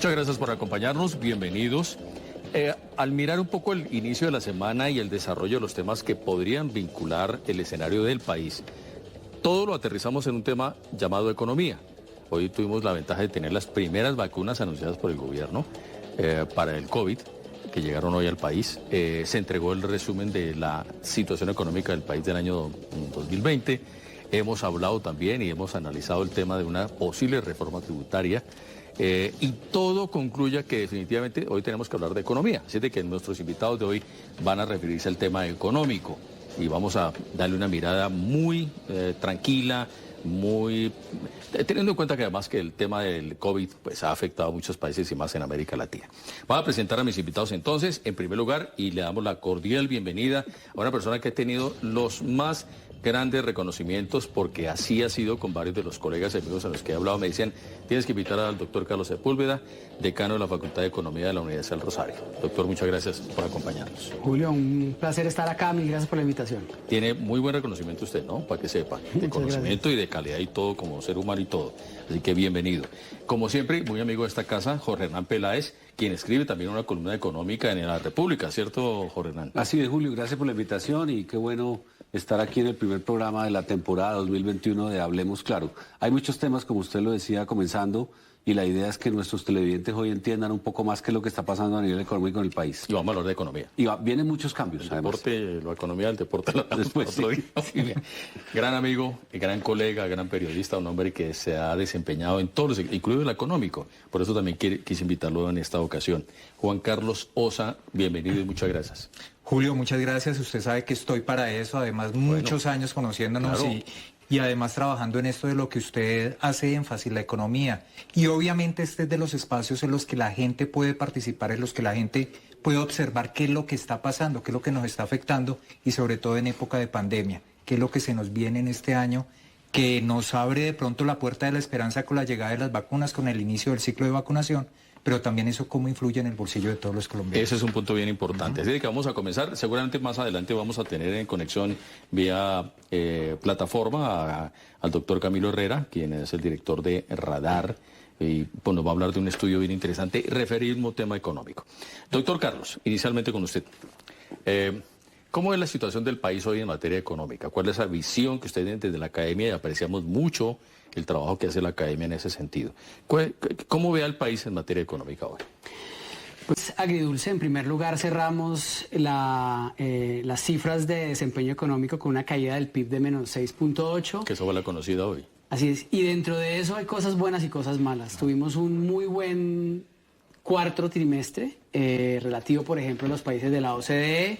Muchas gracias por acompañarnos, bienvenidos. Al mirar un poco el inicio de la semana y el desarrollo de los temas que podrían vincular el escenario del país, todo lo aterrizamos en un tema llamado economía. Hoy tuvimos la ventaja de tener las primeras vacunas anunciadas por el gobierno para el COVID, que llegaron hoy al país. Se entregó el resumen de la situación económica del país del año 2020. Hemos hablado también y hemos analizado el tema de una posible reforma tributaria. Y todo concluye que definitivamente hoy tenemos que hablar de economía. Así de que nuestros invitados de hoy van a referirse al tema económico y vamos a darle una mirada muy tranquila, muy teniendo en cuenta que además que el tema del COVID pues, ha afectado a muchos países y más en América Latina. Voy a presentar a mis invitados entonces, en primer lugar, y le damos la cordial bienvenida a una persona que ha tenido los más grandes reconocimientos, porque así ha sido con varios de los colegas y amigos a los que he hablado. Me decían, tienes que invitar al doctor Carlos Sepúlveda, decano de la Facultad de Economía de la Universidad del Rosario. Doctor, muchas gracias por acompañarnos. Julio, un placer estar acá, mil gracias por la invitación. Tiene muy buen reconocimiento usted, ¿no? Para que sepa, de conocimiento y de calidad y todo, como ser humano y todo. Así que bienvenido. Como siempre, muy amigo de esta casa, Jorge Hernán Peláez, quien escribe también una columna económica en La República, ¿cierto, Jorge Hernán? Así es, Julio, gracias por la invitación y qué bueno estar aquí en el primer programa de la temporada 2021 de Hablemos Claro. Hay muchos temas, como usted lo decía, comenzando, y la idea es que nuestros televidentes hoy entiendan un poco más qué es lo que está pasando a nivel económico en el país. Y vamos a hablar de economía. Y vienen muchos cambios, el además. Deporte, la economía, el deporte, lo después otro día. Sí. Gran amigo, gran colega, gran periodista, un hombre que se ha desempeñado en todos los, incluido el económico. Por eso también quise invitarlo en esta ocasión. Juan Carlos Osa, bienvenido y muchas gracias. Julio, muchas gracias. Usted sabe que estoy para eso. Además, muchos años conociéndonos claro. y además trabajando en esto de lo que usted hace énfasis, la economía. Y obviamente este es de los espacios en los que la gente puede participar, en los que la gente puede observar qué es lo que está pasando, qué es lo que nos está afectando y sobre todo en época de pandemia, qué es lo que se nos viene en este año, que nos abre de pronto la puerta de la esperanza con la llegada de las vacunas, con el inicio del ciclo de vacunación, pero también eso cómo influye en el bolsillo de todos los colombianos. Ese es un punto bien importante. Así que vamos a comenzar. Seguramente más adelante vamos a tener en conexión vía plataforma al doctor Camilo Herrera, quien es el director de Radar, y pues, nos va a hablar de un estudio bien interesante referido al mismo tema económico. Doctor Carlos, inicialmente con usted. ¿Cómo es la situación del país hoy en materia económica? ¿Cuál es la visión que usted tiene desde la academia? Y apreciamos mucho el trabajo que hace la academia en ese sentido. ¿Cómo ve al país en materia económica hoy? Pues agridulce, en primer lugar cerramos las cifras de desempeño económico con una caída del PIB de menos 6.8. Que eso fue la conocida hoy. Así es, y dentro de eso hay cosas buenas y cosas malas. Tuvimos un muy buen cuarto trimestre, relativo por ejemplo a los países de la OCDE,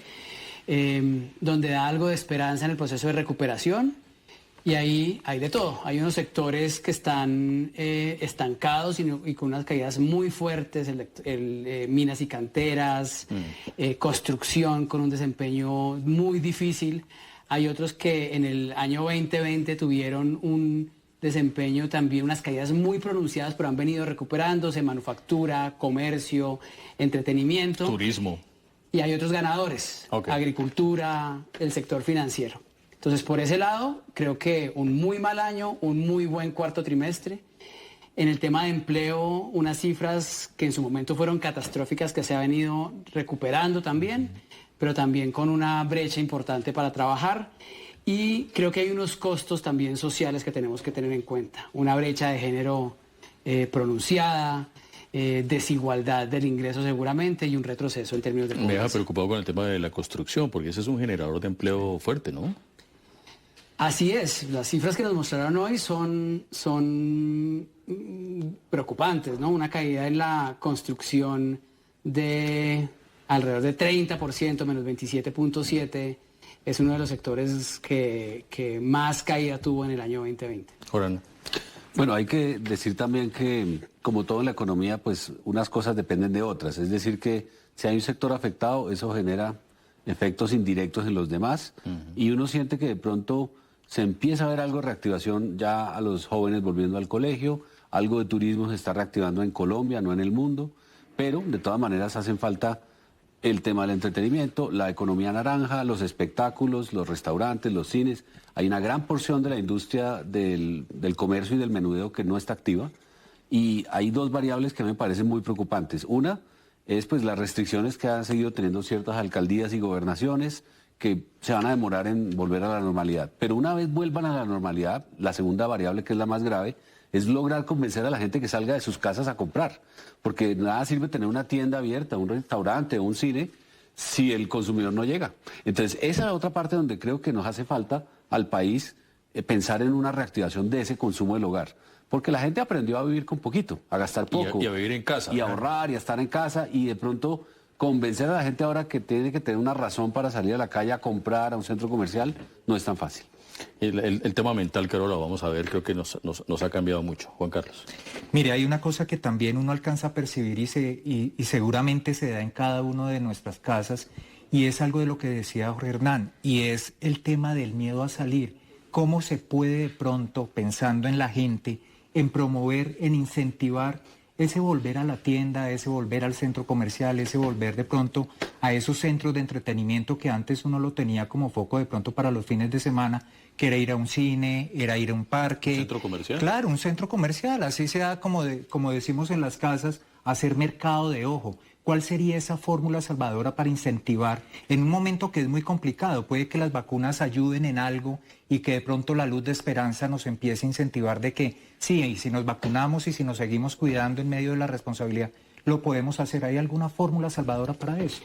donde da algo de esperanza en el proceso de recuperación. Y ahí hay de todo. Hay unos sectores que están estancados y con unas caídas muy fuertes, minas y canteras, construcción con un desempeño muy difícil. Hay otros que en el año 2020 tuvieron un desempeño también, unas caídas muy pronunciadas, pero han venido recuperándose: manufactura, comercio, entretenimiento. Turismo. Y hay otros ganadores, agricultura, el sector financiero. Entonces, por ese lado, creo que un muy mal año, un muy buen cuarto trimestre. En el tema de empleo, unas cifras que en su momento fueron catastróficas, que se ha venido recuperando también, pero también con una brecha importante para trabajar. Y creo que hay unos costos también sociales que tenemos que tener en cuenta. Una brecha de género pronunciada, desigualdad del ingreso seguramente y un retroceso en términos de pobreza. Me deja preocupado con el tema de la construcción, porque ese es un generador de empleo fuerte, ¿no? Así es, las cifras que nos mostraron hoy son preocupantes, ¿no? Una caída en la construcción de alrededor de 30%, menos 27.7%, es uno de los sectores que más caída tuvo en el año 2020. Jorge. Bueno, hay que decir también que, como todo en la economía, pues unas cosas dependen de otras. Es decir, que si hay un sector afectado, eso genera efectos indirectos en los demás, y uno siente que de pronto se empieza a ver algo de reactivación ya a los jóvenes volviendo al colegio, algo de turismo se está reactivando en Colombia, no en el mundo, pero de todas maneras hacen falta el tema del entretenimiento, la economía naranja, los espectáculos, los restaurantes, los cines. Hay una gran porción de la industria del comercio y del menudeo que no está activa y hay dos variables que me parecen muy preocupantes. Una es pues las restricciones que han seguido teniendo ciertas alcaldías y gobernaciones que se van a demorar en volver a la normalidad. Pero una vez vuelvan a la normalidad, la segunda variable, que es la más grave, es lograr convencer a la gente que salga de sus casas a comprar. Porque nada sirve tener una tienda abierta, un restaurante o un cine si el consumidor no llega. Entonces, esa es la otra parte donde creo que nos hace falta al país pensar en una reactivación de ese consumo del hogar. Porque la gente aprendió a vivir con poquito, a gastar poco. Y a vivir en casa. Y a ahorrar y a estar en casa y de pronto convencer a la gente ahora que tiene que tener una razón para salir a la calle a comprar a un centro comercial no es tan fácil. El tema mental que ahora lo vamos a ver, creo que nos ha cambiado mucho. Juan Carlos. Mire, hay una cosa que también uno alcanza a percibir y seguramente se da en cada una de nuestras casas, y es algo de lo que decía Jorge Hernán, y es el tema del miedo a salir. ¿Cómo se puede de pronto, pensando en la gente, en promover, en incentivar ese volver a la tienda, ese volver al centro comercial, ese volver de pronto a esos centros de entretenimiento que antes uno lo tenía como foco de pronto para los fines de semana, que era ir a un cine, era ir a un parque? ¿Un centro comercial? Claro, un centro comercial, así sea como decimos en las casas, hacer mercado de ojo. ¿Cuál sería esa fórmula salvadora para incentivar en un momento que es muy complicado? Puede que las vacunas ayuden en algo y que de pronto la luz de esperanza nos empiece a incentivar de que sí, y si nos vacunamos y si nos seguimos cuidando en medio de la responsabilidad, lo podemos hacer. ¿Hay alguna fórmula salvadora para eso?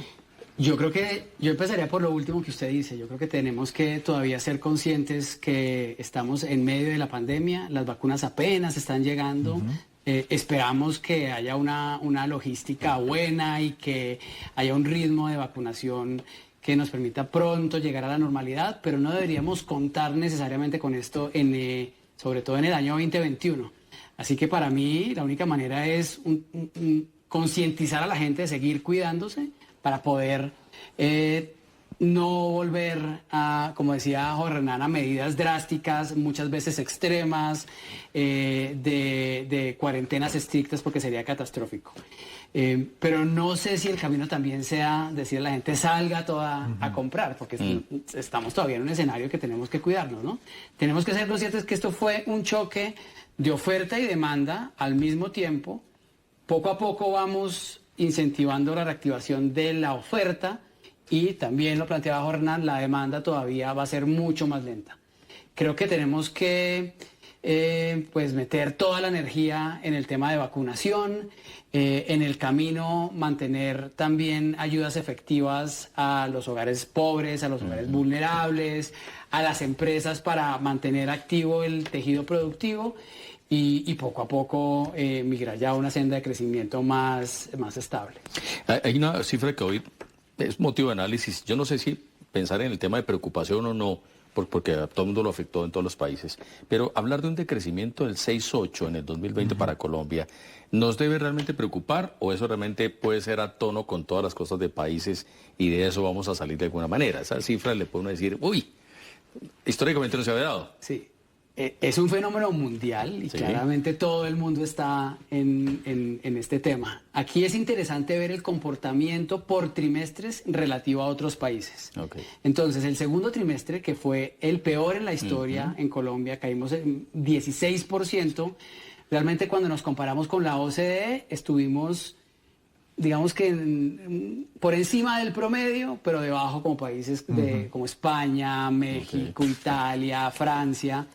Yo creo que yo empezaría por lo último que usted dice. Yo creo que tenemos que todavía ser conscientes que estamos en medio de la pandemia, las vacunas apenas están llegando. Esperamos que haya una logística buena y que haya un ritmo de vacunación que nos permita pronto llegar a la normalidad, pero no deberíamos contar necesariamente con esto, sobre todo en el año 2021. Así que para mí la única manera es concientizar a la gente de seguir cuidándose para poder no volver a, como decía Jorge Hernán, a medidas drásticas, muchas veces extremas, de cuarentenas estrictas, porque sería catastrófico. Pero no sé si el camino también sea decir a la gente salga toda a comprar, porque estamos todavía en un escenario que tenemos que cuidarnos, ¿no? Tenemos que ser conscientes que esto fue un choque de oferta y demanda al mismo tiempo. Poco a poco vamos incentivando la reactivación de la oferta, y también lo planteaba Jorge Hernán, la demanda todavía va a ser mucho más lenta. Creo que tenemos que pues meter toda la energía en el tema de vacunación, en el camino mantener también ayudas efectivas a los hogares pobres, a los hogares vulnerables, a las empresas para mantener activo el tejido productivo y poco a poco migrar ya a una senda de crecimiento más estable. Hay una cifra que hoy es motivo de análisis. Yo no sé si pensar en el tema de preocupación o no, porque a todo el mundo lo afectó en todos los países, pero hablar de un decrecimiento del 6,8 en el 2020 para Colombia, ¿nos debe realmente preocupar o eso realmente puede ser a tono con todas las cosas de países y de eso vamos a salir de alguna manera? Esa cifra le puede uno decir, uy, históricamente no se había dado. Sí. Es un fenómeno mundial y claramente todo el mundo está en este tema. Aquí es interesante ver el comportamiento por trimestres relativo a otros países. Okay. Entonces, el segundo trimestre, que fue el peor en la historia en Colombia, caímos en 16%. Realmente cuando nos comparamos con la OCDE, estuvimos, digamos que por encima del promedio, pero debajo como países como España, México, Italia, Francia.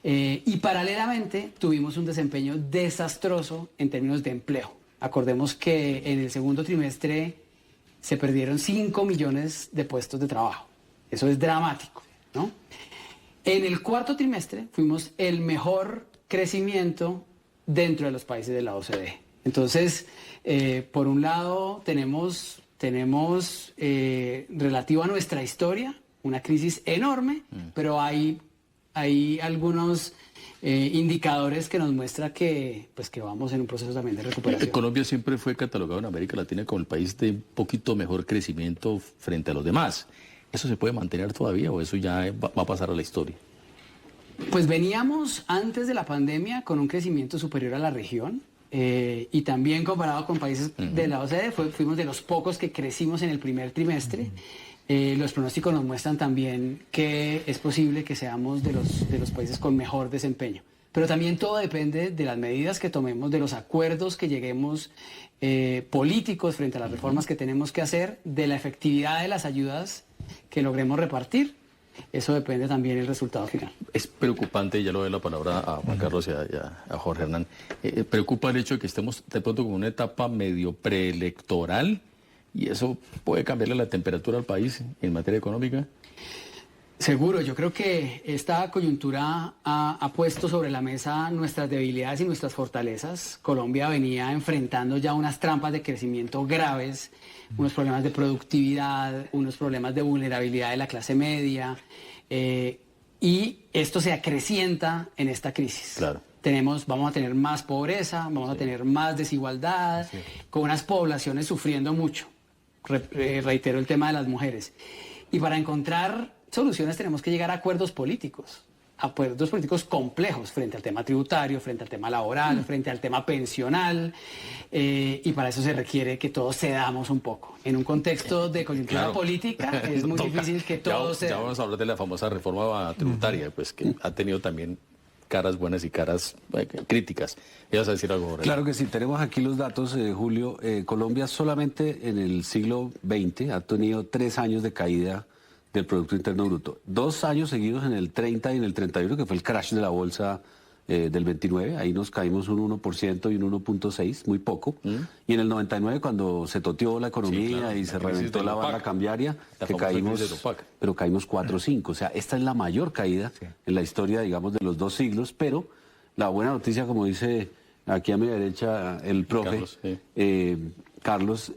Y paralelamente tuvimos un desempeño desastroso en términos de empleo. Acordemos que en el segundo trimestre se perdieron 5 millones de puestos de trabajo. Eso es dramático, ¿no? En el cuarto trimestre fuimos el mejor crecimiento dentro de los países de la OCDE. Entonces, por un lado, tenemos relativo a nuestra historia, una crisis enorme, pero hay algunos indicadores que nos muestran que vamos en un proceso también de recuperación. Colombia siempre fue catalogado en América Latina como el país de un poquito mejor crecimiento frente a los demás. ¿Eso se puede mantener todavía o eso ya va a pasar a la historia? Pues veníamos antes de la pandemia con un crecimiento superior a la región. Y también comparado con países de la OCDE, fuimos de los pocos que crecimos en el primer trimestre. Los pronósticos nos muestran también que es posible que seamos de los países con mejor desempeño. Pero también todo depende de las medidas que tomemos, de los acuerdos que lleguemos políticos frente a las reformas que tenemos que hacer, de la efectividad de las ayudas que logremos repartir. Eso depende también del resultado final. Es preocupante, ya le doy la palabra a Juan Carlos y a Jorge Hernán, preocupa el hecho de que estemos de pronto como en una etapa medio preelectoral y eso puede cambiarle la temperatura al país en materia económica. Seguro, yo creo que esta coyuntura ha puesto sobre la mesa nuestras debilidades y nuestras fortalezas. Colombia venía enfrentando ya unas trampas de crecimiento graves, unos problemas de productividad, unos problemas de vulnerabilidad de la clase media, y esto se acrecienta en esta crisis. Claro. Vamos a tener más pobreza, vamos a tener más desigualdad, con unas poblaciones sufriendo mucho. Reitero el tema de las mujeres. Y para encontrar soluciones tenemos que llegar a acuerdos políticos complejos frente al tema tributario, frente al tema laboral, frente al tema pensional, y para eso se requiere que todos cedamos un poco. En un contexto de coyuntura política es muy difícil que todos ya vamos a hablar de la famosa reforma tributaria, pues que ha tenido también caras buenas y caras críticas. ¿Ibas a decir algo, Jorge? Claro que sí, tenemos aquí los datos, Julio. Colombia solamente en el siglo XX ha tenido 3 años de caída del Producto Interno Bruto. 2 años seguidos en el 30 y en el 31, que fue el crash de la bolsa del 29, ahí nos caímos un 1% y un 1.6, muy poco. Y en el 99, cuando se toteó la economía y se reventó la barra cambiaria, que caímos, pero caímos 4.5. O sea, esta es la mayor caída en la historia, digamos, de los 2 siglos, pero la buena noticia, como dice aquí a mi derecha el profe, Carlos,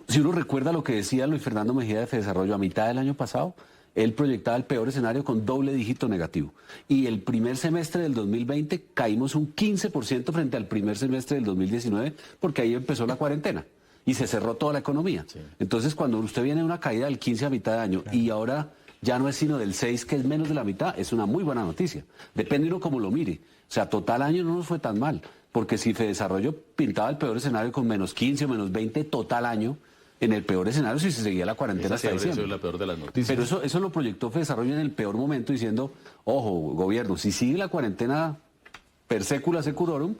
si uno recuerda lo que decía Luis Fernando Mejía de Fedesarrollo a mitad del año pasado, él proyectaba el peor escenario con doble dígito negativo. Y el primer semestre del 2020 caímos un 15% frente al primer semestre del 2019, porque ahí empezó la cuarentena y se cerró toda la economía. Sí. Entonces, cuando usted viene de una caída del 15 a mitad de año y ahora ya no es sino del 6, que es menos de la mitad, es una muy buena noticia. Depende uno cómo lo mire. O sea, total año no nos fue tan mal, porque si Fedesarrollo pintaba el peor escenario con menos 15 o menos 20 total año, en el peor escenario si se seguía la cuarentena hasta diciembre. Eso es la peor de las noticias. Pero eso lo proyectó Fedesarrollo en el peor momento diciendo, ojo, gobierno, si sigue la cuarentena per secula securorum,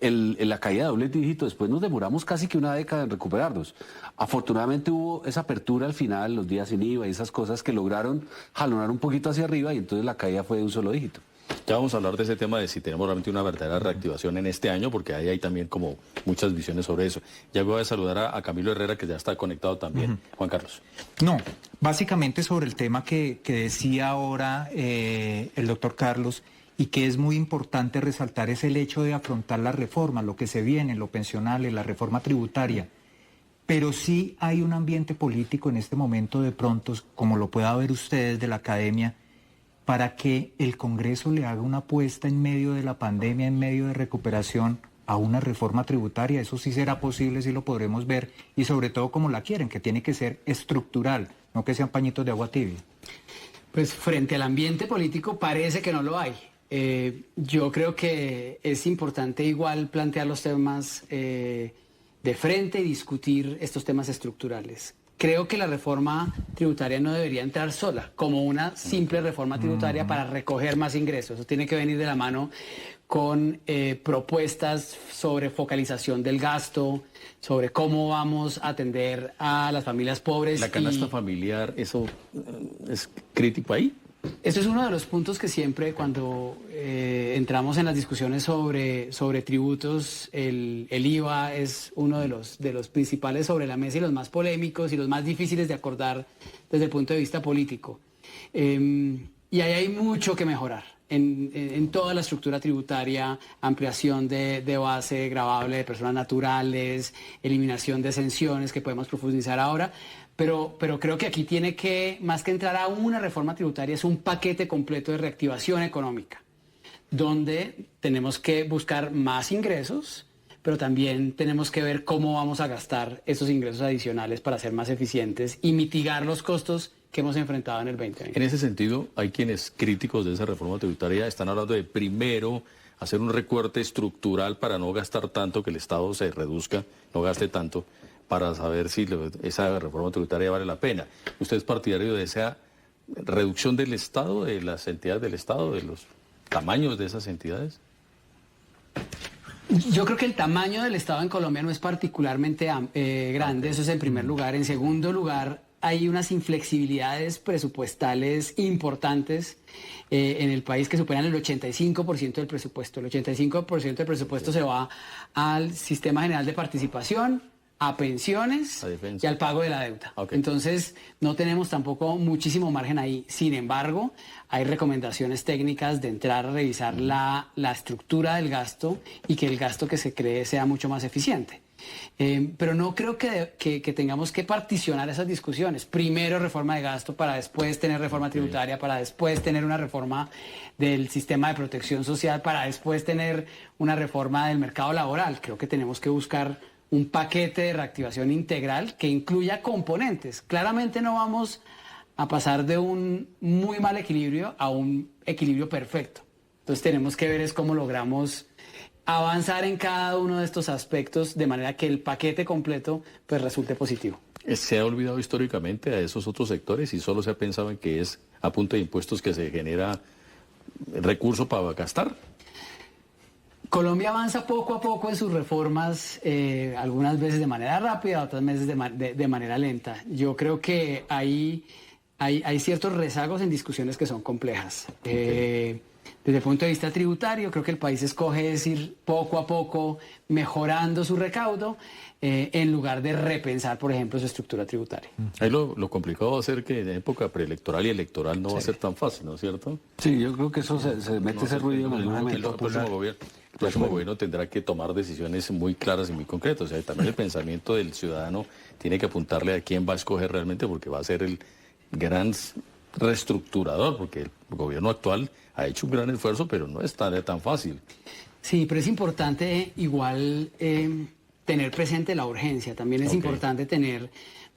en la caída de doble dígito, después nos demoramos casi que una década en recuperarnos. Afortunadamente hubo esa apertura al final, los días sin IVA y esas cosas que lograron jalonar un poquito hacia arriba y entonces la caída fue de un solo dígito. Ya vamos a hablar de ese tema de si tenemos realmente una verdadera reactivación en este año, porque ahí hay también como muchas visiones sobre eso. Ya voy a saludar a Camilo Herrera, que ya está conectado también. Juan Carlos. No, básicamente sobre el tema que decía ahora el doctor Carlos, y que es muy importante resaltar, es el hecho de afrontar la reforma, lo que se viene, lo pensional, la reforma tributaria. Pero sí hay un ambiente político en este momento de pronto, como lo pueda ver ustedes de la academia, para que el Congreso le haga una apuesta en medio de la pandemia, en medio de recuperación, a una reforma tributaria. Eso sí será posible, sí lo podremos ver, y sobre todo como la quieren, que tiene que ser estructural, no que sean pañitos de agua tibia. Pues frente al ambiente político parece que no lo hay. Yo creo que es importante igual plantear los temas de frente y discutir estos temas estructurales. Creo que la reforma tributaria no debería entrar sola, como una simple reforma tributaria para recoger más ingresos. Eso tiene que venir de la mano con propuestas sobre focalización del gasto, sobre cómo vamos a atender a las familias pobres. La canasta familiar, ¿eso es crítico ahí? Eso es uno de los puntos que siempre cuando entramos en las discusiones sobre tributos, el IVA es uno de los principales sobre la mesa y los más polémicos y los más difíciles de acordar desde el punto de vista político. Y ahí hay mucho que mejorar en toda la estructura tributaria, ampliación de base gravable de personas naturales, eliminación de exenciones que podemos profundizar ahora. Pero creo que aquí tiene que, más que entrar a una reforma tributaria, es un paquete completo de reactivación económica, donde tenemos que buscar más ingresos, pero también tenemos que ver cómo vamos a gastar esos ingresos adicionales para ser más eficientes y mitigar los costos que hemos enfrentado en el 2020. En ese sentido, hay quienes críticos de esa reforma tributaria están hablando de primero hacer un recorte estructural para no gastar tanto, que el Estado se reduzca, no gaste tanto, para saber si esa reforma tributaria vale la pena. ¿Usted es partidario de esa reducción del Estado, de las entidades del Estado, de los tamaños de esas entidades? Yo creo que el tamaño del Estado en Colombia no es particularmente grande, eso es en primer lugar. En segundo lugar, hay unas inflexibilidades presupuestales importantes en el país que superan el 85% del presupuesto. El 85% del presupuesto se va al Sistema General de Participación, a pensiones y al pago de la deuda. Okay. Entonces, no tenemos tampoco muchísimo margen ahí. Sin embargo, hay recomendaciones técnicas de entrar a revisar la estructura del gasto y que el gasto que se cree sea mucho más eficiente. Pero no creo que tengamos que particionar esas discusiones. Primero reforma de gasto, para después tener reforma tributaria, para después tener una reforma del sistema de protección social, para después tener una reforma del mercado laboral. Creo que tenemos que buscar un paquete de reactivación integral que incluya componentes. Claramente no vamos a pasar de un muy mal equilibrio a un equilibrio perfecto. Entonces tenemos que ver es cómo logramos avanzar en cada uno de estos aspectos de manera que el paquete completo pues resulte positivo. ¿Se ha olvidado históricamente a esos otros sectores y solo se ha pensado en que es a punta de impuestos que se genera recurso para gastar? Colombia avanza poco a poco en sus reformas, algunas veces de manera rápida, otras veces de manera lenta. Yo creo que hay ciertos rezagos en discusiones que son complejas. Okay. Desde el punto de vista tributario, creo que el país escoge ir poco a poco mejorando su recaudo en lugar de repensar, por ejemplo, su estructura tributaria. Ahí lo complicado va a ser que en época preelectoral y electoral no va a ser tan fácil, ¿no es cierto? Sí, yo creo que eso se mete ese ruido en algún momento. El próximo gobierno tendrá que tomar decisiones muy claras y muy concretas. O sea, también el pensamiento del ciudadano tiene que apuntarle a quién va a escoger realmente, porque va a ser el gran reestructurador, porque el gobierno actual ha hecho un gran esfuerzo, pero no es tan fácil. Sí, pero es importante igual tener presente la urgencia. También es importante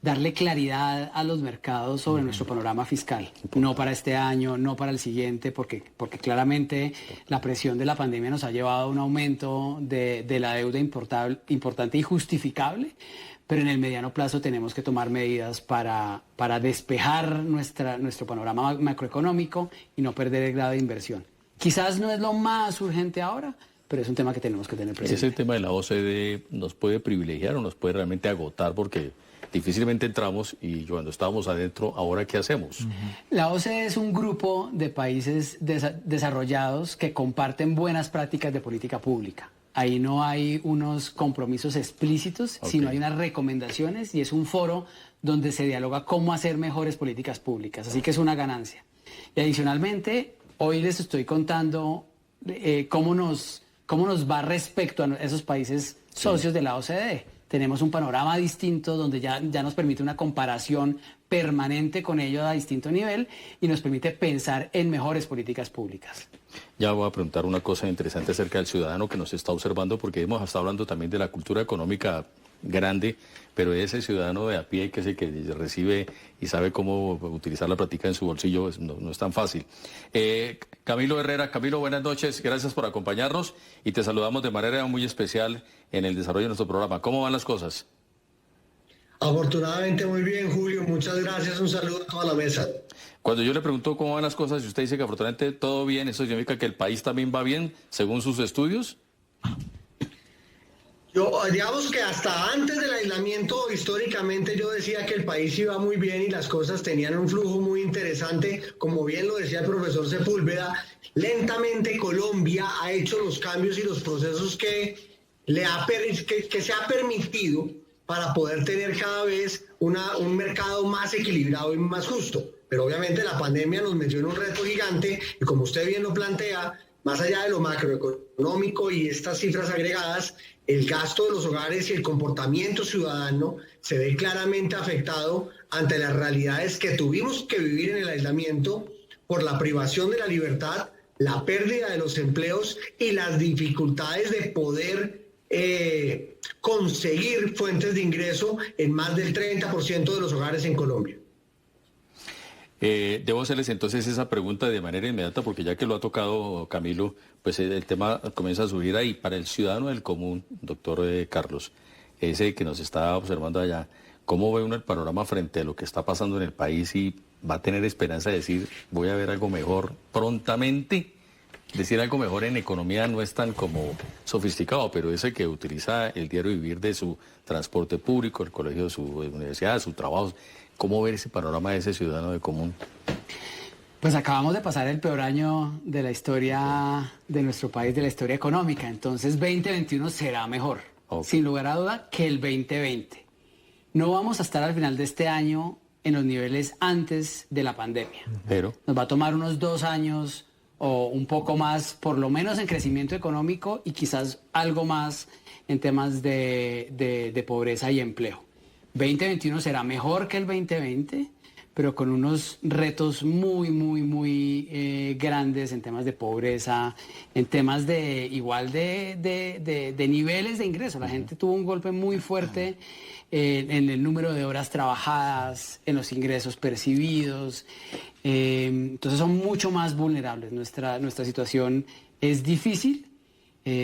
darle claridad a los mercados sobre nuestro panorama fiscal. No para este año, no para el siguiente, porque claramente la presión de la pandemia nos ha llevado a un aumento de la deuda importante y justificable, pero en el mediano plazo tenemos que tomar medidas para despejar nuestro panorama macroeconómico y no perder el grado de inversión. Quizás no es lo más urgente ahora, pero es un tema que tenemos que tener presente. Ese tema de la OCDE nos puede privilegiar o nos puede realmente agotar, porque difícilmente entramos y cuando estábamos adentro, ¿ahora qué hacemos? La OCDE es un grupo de países desarrollados que comparten buenas prácticas de política pública. Ahí no hay unos compromisos explícitos, sino hay unas recomendaciones y es un foro donde se dialoga cómo hacer mejores políticas públicas. Así que es una ganancia. Y adicionalmente, hoy les estoy contando cómo nos va respecto a esos países socios de la OCDE. Tenemos un panorama distinto donde ya nos permite una comparación permanente con ellos a distinto nivel y nos permite pensar en mejores políticas públicas. Ya voy a preguntar una cosa interesante acerca del ciudadano que nos está observando, porque hemos estado hablando también de la cultura económica grande, pero ese ciudadano de a pie que es el que recibe y sabe cómo utilizar la plática en su bolsillo no es tan fácil. Camilo Herrera, Camilo, buenas noches, gracias por acompañarnos y te saludamos de manera muy especial en el desarrollo de nuestro programa. ¿Cómo van las cosas? Afortunadamente muy bien, Julio, muchas gracias, un saludo a toda la mesa. Cuando yo le pregunto cómo van las cosas y usted dice que afortunadamente todo bien, ¿eso significa que el país también va bien según sus estudios? Digamos que hasta antes del aislamiento, históricamente yo decía que el país iba muy bien y las cosas tenían un flujo muy interesante, como bien lo decía el profesor Sepúlveda. Lentamente Colombia ha hecho los cambios y los procesos que se ha permitido para poder tener cada vez un mercado más equilibrado y más justo. Pero obviamente la pandemia nos metió en un reto gigante y como usted bien lo plantea, más allá de lo macroeconómico y estas cifras agregadas, el gasto de los hogares y el comportamiento ciudadano se ve claramente afectado ante las realidades que tuvimos que vivir en el aislamiento por la privación de la libertad, la pérdida de los empleos y las dificultades de poder conseguir fuentes de ingreso en más del 30% de los hogares en Colombia. Debo hacerles entonces esa pregunta de manera inmediata, porque ya que lo ha tocado Camilo, pues el tema comienza a subir ahí. Para el ciudadano del común, doctor Carlos, ese que nos está observando allá, ¿cómo ve uno el panorama frente a lo que está pasando en el país y va a tener esperanza de decir, voy a ver algo mejor prontamente? Decir algo mejor en economía no es tan como sofisticado, pero ese que utiliza el diario vivir de su transporte público, el colegio de su universidad, de su trabajo, ¿cómo ver ese panorama de ese ciudadano de común? Pues acabamos de pasar el peor año de la historia de nuestro país, de la historia económica. Entonces 2021 será mejor, sin lugar a duda, que el 2020. No vamos a estar al final de este año en los niveles antes de la pandemia. Pero nos va a tomar unos 2 años o un poco más, por lo menos en crecimiento económico y quizás algo más en temas de pobreza y empleo. 2021 será mejor que el 2020, pero con unos retos muy grandes en temas de pobreza, en temas de niveles de ingreso. La gente tuvo un golpe muy fuerte en el número de horas trabajadas, en los ingresos percibidos. Entonces son mucho más vulnerables. Nuestra situación es difícil.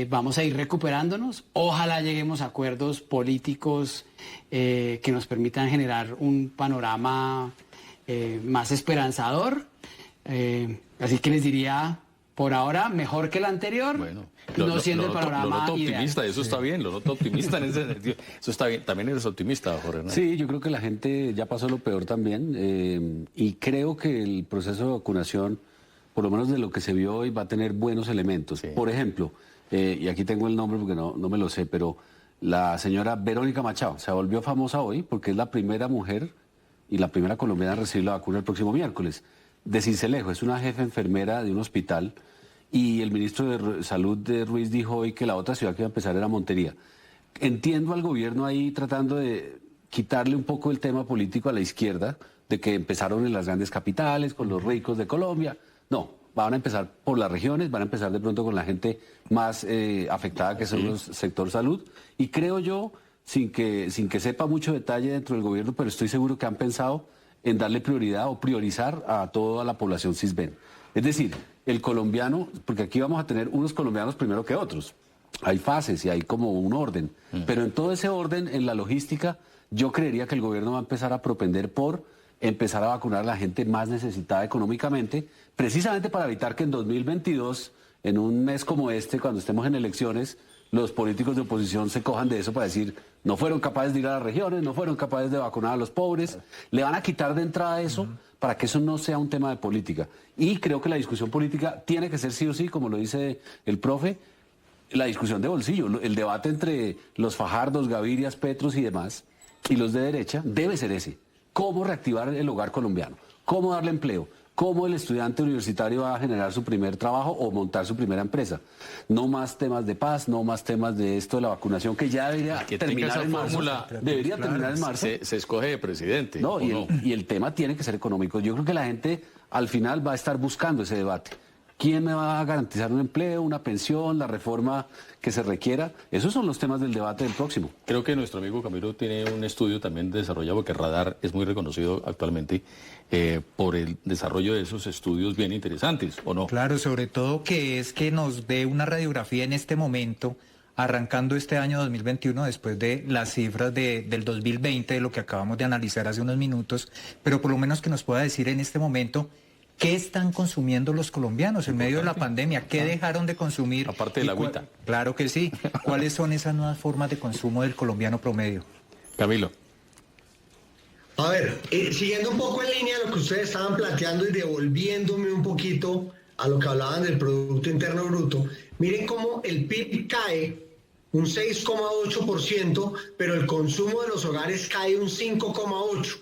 Vamos a ir recuperándonos. Ojalá lleguemos a acuerdos políticos que nos permitan generar un panorama más esperanzador. Así que les diría, por ahora, mejor que el anterior, bueno, no siendo el panorama lo noto ideal. optimista, eso está bien, lo noto optimista en ese sentido. Eso está bien, también eres optimista, Jorge Hernández. Sí, yo creo que la gente ya pasó lo peor también y creo que el proceso de vacunación, por lo menos de lo que se vio hoy, va a tener buenos elementos. Sí. Por ejemplo, y aquí tengo el nombre porque no me lo sé, pero la señora Verónica Machado se volvió famosa hoy porque es la primera mujer y la primera colombiana a recibir la vacuna el próximo miércoles. De Sincelejo, es una jefe enfermera de un hospital y el ministro de Salud de Ruiz dijo hoy que la otra ciudad que iba a empezar era Montería. Entiendo al gobierno ahí tratando de quitarle un poco el tema político a la izquierda, de que empezaron en las grandes capitales, con los ricos de Colombia. No, van a empezar por las regiones, van a empezar de pronto con la gente más afectada, que son los sector salud. Y creo yo, sin que sepa mucho detalle dentro del gobierno, pero estoy seguro que han pensado en darle prioridad o priorizar a toda la población cisben. Es decir, el colombiano, porque aquí vamos a tener unos colombianos primero que otros. Hay fases y hay como un orden. Pero en todo ese orden, en la logística, yo creería que el gobierno va a empezar a propender por empezar a vacunar a la gente más necesitada económicamente, precisamente para evitar que en 2022, en un mes como este, cuando estemos en elecciones, los políticos de oposición se cojan de eso para decir, no fueron capaces de ir a las regiones, no fueron capaces de vacunar a los pobres, le van a quitar de entrada eso para que eso no sea un tema de política. Y creo que la discusión política tiene que ser sí o sí, como lo dice el profe, la discusión de bolsillo, el debate entre los Fajardos, Gavirias, Petros y demás, y los de derecha, debe ser ese. ¿Cómo reactivar el hogar colombiano? ¿Cómo darle empleo? ¿Cómo el estudiante universitario va a generar su primer trabajo o montar su primera empresa? No más temas de paz, no más temas de esto de la vacunación, que ya debería terminar en marzo. Debería terminar en marzo. Se escoge de presidente. No, y el tema tiene que ser económico. Yo creo que la gente al final va a estar buscando ese debate. ¿Quién me va a garantizar un empleo, una pensión, la reforma que se requiera? Esos son los temas del debate del próximo. Creo que nuestro amigo Camilo tiene un estudio también desarrollado, porque Radar es muy reconocido actualmente por el desarrollo de esos estudios bien interesantes, ¿o no? Claro, sobre todo que nos dé una radiografía en este momento, arrancando este año 2021 después de las cifras del 2020, de lo que acabamos de analizar hace unos minutos, pero por lo menos que nos pueda decir en este momento ¿qué están consumiendo los colombianos en medio de la pandemia? ¿Qué dejaron de consumir? Aparte de la agüita. Claro que sí. ¿Cuáles son esas nuevas formas de consumo del colombiano promedio? Camilo. A ver, siguiendo un poco en línea de lo que ustedes estaban planteando y devolviéndome un poquito a lo que hablaban del Producto Interno Bruto, miren cómo el PIB cae un 6,8%, pero el consumo de los hogares cae un 5,8%.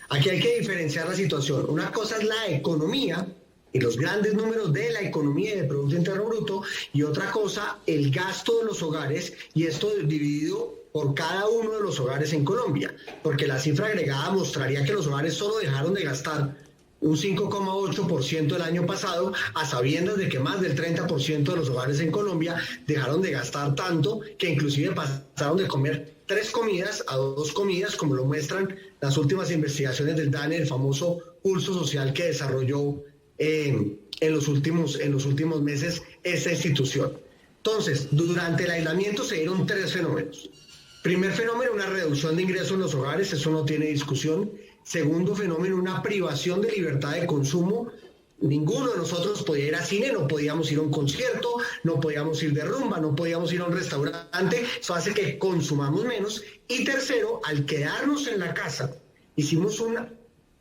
Aquí hay que diferenciar la situación. Una cosa es la economía y los grandes números de la economía y del Producto Interno Bruto, y otra cosa, el gasto de los hogares, y esto dividido por cada uno de los hogares en Colombia, porque la cifra agregada mostraría que los hogares solo dejaron de gastar un 5,8% el año pasado, a sabiendas de que más del 30% de los hogares en Colombia dejaron de gastar tanto que inclusive pasaron de comer 3 comidas a 2 comidas, como lo muestran las últimas investigaciones del DANE, el famoso pulso social que desarrolló en los últimos meses esta institución. Entonces, durante el aislamiento se dieron 3 fenómenos. Primer fenómeno, una reducción de ingresos en los hogares, eso no tiene discusión. Segundo fenómeno, una privación de libertad de consumo. ninguno de nosotros podía ir al cine, no podíamos ir a un concierto, no podíamos ir de rumba, no podíamos ir a un restaurante. Eso hace que consumamos menos. Y tercero, al quedarnos en la casa, hicimos una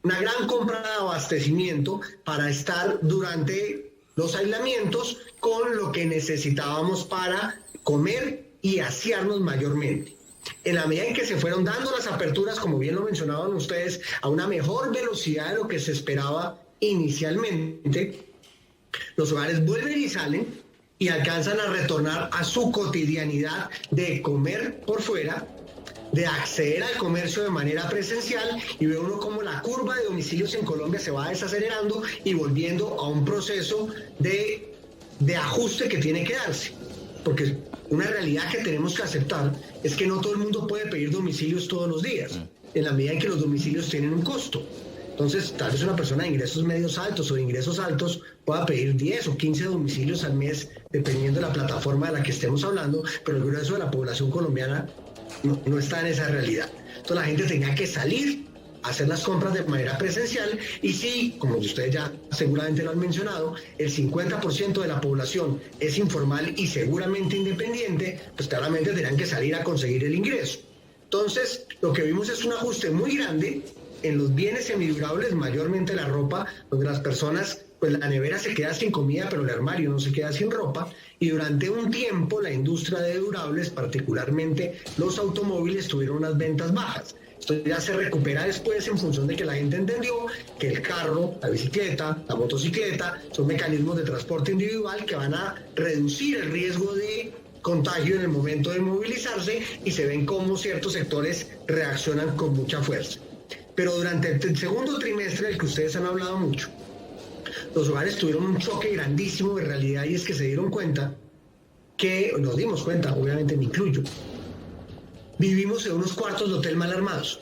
gran compra de abastecimiento para estar durante los aislamientos con lo que necesitábamos para comer y asearnos mayormente. En la medida en que se fueron dando las aperturas, como bien lo mencionaban ustedes, a una mejor velocidad de lo que se esperaba inicialmente, los hogares vuelven y salen y alcanzan a retornar a su cotidianidad de comer por fuera, de acceder al comercio de manera presencial, y ve uno como la curva de domicilios en Colombia se va desacelerando y volviendo a un proceso de ajuste que tiene que darse. Porque una realidad que tenemos que aceptar es que no todo el mundo puede pedir domicilios todos los días, en la medida en que los domicilios tienen un costo. Entonces, tal vez una persona de ingresos medios altos o de ingresos altos pueda pedir 10 o 15 domicilios al mes, dependiendo de la plataforma de la que estemos hablando, pero el grueso de la población colombiana no está en esa realidad. Entonces, la gente tenía que salir a hacer las compras de manera presencial, y sí, como ustedes ya seguramente lo han mencionado, el 50% de la población es informal y seguramente independiente, pues claramente tendrán que salir a conseguir el ingreso. Entonces, lo que vimos es un ajuste muy grande en los bienes semidurables, mayormente la ropa, donde las personas, pues la nevera se queda sin comida, pero el armario no se queda sin ropa, y durante un tiempo la industria de durables, particularmente los automóviles, tuvieron unas ventas bajas. Esto ya se recupera después en función de que la gente entendió que el carro, la bicicleta, la motocicleta son mecanismos de transporte individual que van a reducir el riesgo de contagio en el momento de movilizarse, y se ven cómo ciertos sectores reaccionan con mucha fuerza. Pero durante el segundo trimestre, del que ustedes han hablado mucho, los hogares tuvieron un choque grandísimo de realidad, y es que se dieron cuenta que, nos dimos cuenta, obviamente me incluyo, vivimos en unos cuartos de hotel mal armados.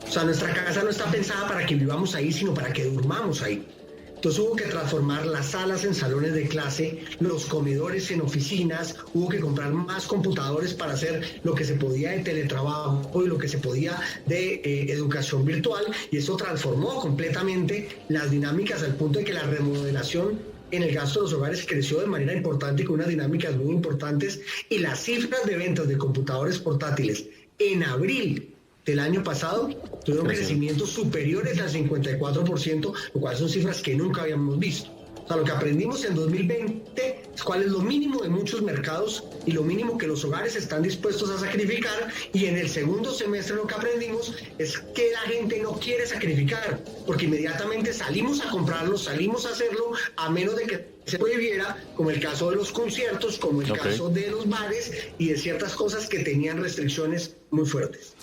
O sea, nuestra casa no está pensada para que vivamos ahí, sino para que durmamos ahí. Entonces hubo que transformar las salas en salones de clase, los comedores en oficinas, hubo que comprar más computadores para hacer lo que se podía de teletrabajo y lo que se podía de educación virtual, y eso transformó completamente las dinámicas al punto de que la remodelación en el gasto de los hogares creció de manera importante, con unas dinámicas muy importantes, y las cifras de ventas de computadores portátiles en abril del año pasado tuvieron crecimientos superiores al 54%, lo cual son cifras que nunca habíamos visto. O sea, lo que aprendimos en 2020 es cuál es lo mínimo de muchos mercados y lo mínimo que los hogares están dispuestos a sacrificar, y en el segundo semestre lo que aprendimos es que la gente no quiere sacrificar, porque inmediatamente salimos a comprarlo, salimos a hacerlo, a menos de que se prohibiera, como el caso de los conciertos, como el caso de los bares y de ciertas cosas que tenían restricciones muy fuertes.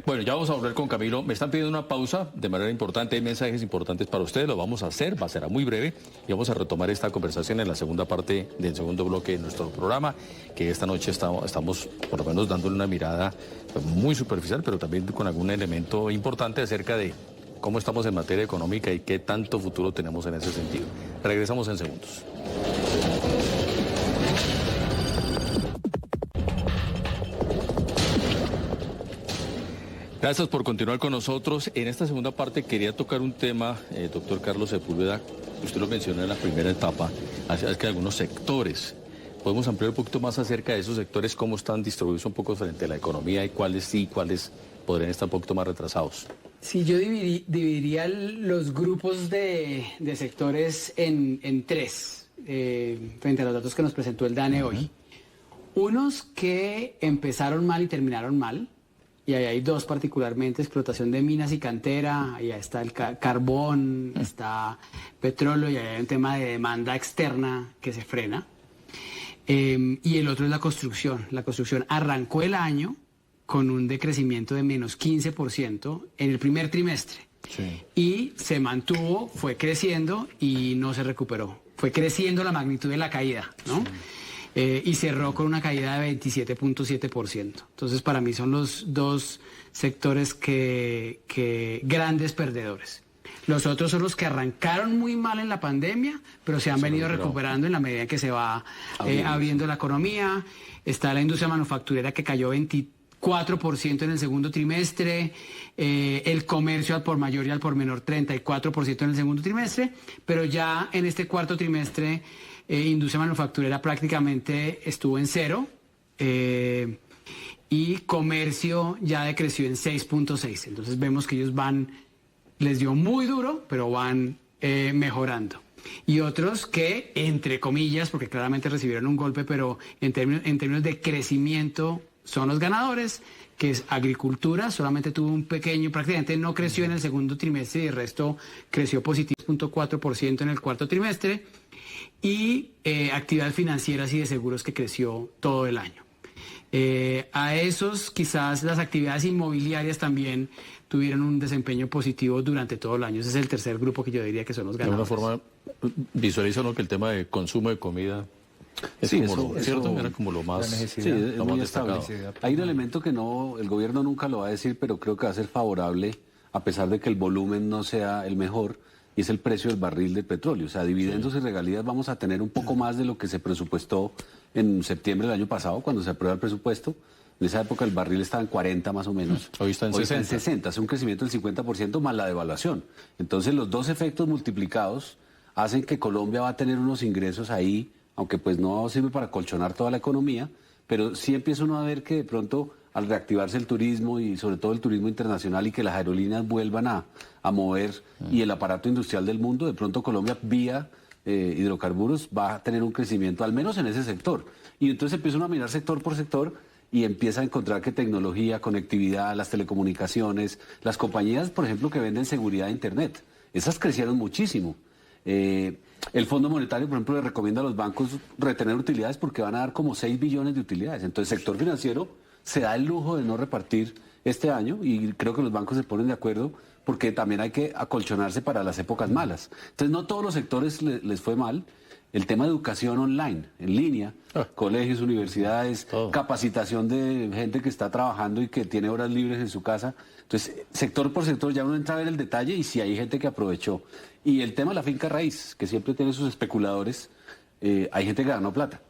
Bueno, ya vamos a volver con Camilo. Me están pidiendo una pausa de manera importante, hay mensajes importantes para ustedes, lo vamos a hacer, será muy breve, y vamos a retomar esta conversación en la segunda parte del segundo bloque de nuestro programa, que esta noche estamos por lo menos dándole una mirada muy superficial, pero también con algún elemento importante acerca de cómo estamos en materia económica y qué tanto futuro tenemos en ese sentido. Regresamos en segundos. Gracias por continuar con nosotros. En esta segunda parte quería tocar un tema, doctor Carlos Sepúlveda, usted lo mencionó en la primera etapa, acerca de algunos sectores. ¿Podemos ampliar un poquito más acerca de esos sectores, cómo están distribuidos un poco frente a la economía y cuáles sí, cuáles podrían estar un poquito más retrasados? Sí, yo dividiría los grupos de sectores en tres, frente a los datos que nos presentó el DANE hoy. Unos que empezaron mal y terminaron mal, y ahí hay dos particularmente: explotación de minas y cantera, ahí está el carbón, está petróleo, y ahí hay un tema de demanda externa que se frena. Y el otro es la construcción. La construcción arrancó el año con un decrecimiento de menos 15% en el primer trimestre. Sí. Y se mantuvo, fue creciendo y no se recuperó. Fue creciendo la magnitud de la caída, ¿no? Sí. Y cerró con una caída de 27.7%. Entonces, para mí son los dos sectores que grandes perdedores. Los otros son los que arrancaron muy mal en la pandemia, pero se han venido recuperando en la medida que se va abriendo la economía. Está la industria manufacturera, que cayó 4% en el segundo trimestre, el comercio al por mayor y al por menor 34% en el segundo trimestre, pero ya en este cuarto trimestre industria manufacturera prácticamente estuvo en cero y comercio ya decreció en 6.6. Entonces vemos que ellos les dio muy duro, pero van mejorando. Y otros que, entre comillas, porque claramente recibieron un golpe, pero en términos de crecimiento son los ganadores, que es agricultura, solamente tuvo un pequeño, prácticamente no creció en el segundo trimestre y el resto creció positivo 0.4% en el cuarto trimestre, y actividades financieras y de seguros que creció todo el año. A esos quizás las actividades inmobiliarias también tuvieron un desempeño positivo durante todo el año. Ese es el tercer grupo que yo diría que son los ganadores. De alguna forma, visualizo, ¿no?, que el tema de consumo de comida es sí, ¿cierto? Era como lo más, sí, es lo muy más estable. destacado. Hay un elemento que el gobierno nunca lo va a decir, pero creo que va a ser favorable, a pesar de que el volumen no sea el mejor, y es el precio del barril de petróleo. O sea, dividendos y regalías vamos a tener un poco más de lo que se presupuestó en septiembre del año pasado, cuando se aprueba el presupuesto. En esa época el barril estaba en 40 más o menos. Hoy está en 60. Está en 60, es un crecimiento del 50% más la devaluación. Entonces los dos efectos multiplicados hacen que Colombia va a tener unos ingresos ahí, aunque pues no sirve para colchonar toda la economía, pero sí empieza uno a ver que de pronto al reactivarse el turismo y sobre todo el turismo internacional y que las aerolíneas vuelvan a mover y el aparato industrial del mundo, de pronto Colombia vía hidrocarburos va a tener un crecimiento al menos en ese sector. Y entonces empieza uno a mirar sector por sector y empieza a encontrar que tecnología, conectividad, las telecomunicaciones, las compañías, por ejemplo, que venden seguridad de Internet, esas crecieron muchísimo. El Fondo Monetario, por ejemplo, le recomienda a los bancos retener utilidades porque van a dar como 6 billones de utilidades. Entonces el sector financiero se da el lujo de no repartir este año y creo que los bancos se ponen de acuerdo porque también hay que acolchonarse para las épocas malas. Entonces no todos los sectores les fue mal. El tema de educación online, en línea, colegios, universidades, capacitación de gente que está trabajando y que tiene horas libres en su casa. Entonces, sector por sector ya uno entra a ver el detalle y si hay gente que aprovechó. Y el tema de la finca raíz, que siempre tiene sus especuladores, hay gente que ganó plata.